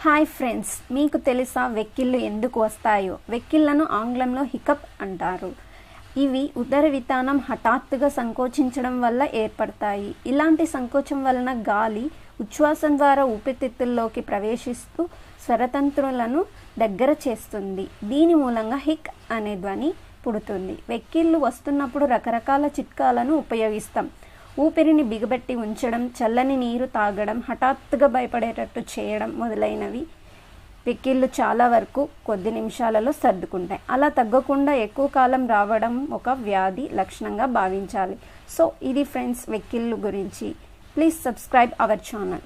Hi friends, మీకు తెలుసా వెక్కిళ్ళు ఎందుకు వస్తాయో? వెక్కిళ్లను ఆంగ్లంలో హికప్ అంటారు. ఇవి ఉదర వితానం హఠాత్తుగా సంకోచించడం వల్ల ఏర్పడతాయి. ఇలాంటి సంకోచం వలన గాలి ఉచ్ఛ్వాసం ద్వారా ఊపిరితిత్తుల్లోకి ప్రవేశిస్తూ స్వరతంత్రులను దగ్గర చేస్తుంది. దీని మూలంగా హిక్ అనే ధ్వని పుడుతుంది. వెక్కిళ్ళు వస్తున్నప్పుడు రకరకాల చిట్కాలను ఉపయోగిస్తాం. ఊపిరిని బిగబెట్టి ఉంచడం, చల్లని నీరు తాగడం, హఠాత్తుగా భయపడేటట్టు చేయడం మొదలైనవి. వెక్కిళ్ళు చాలా వరకు కొద్ది నిమిషాలలో సర్దుకుంటాయి. అలా తగ్గకుండా ఎక్కువ కాలం రావడం ఒక వ్యాధి లక్షణంగా భావించాలి. సో ఇది ఫ్రెండ్స్ వెక్కిళ్ళు గురించి. Please subscribe our channel.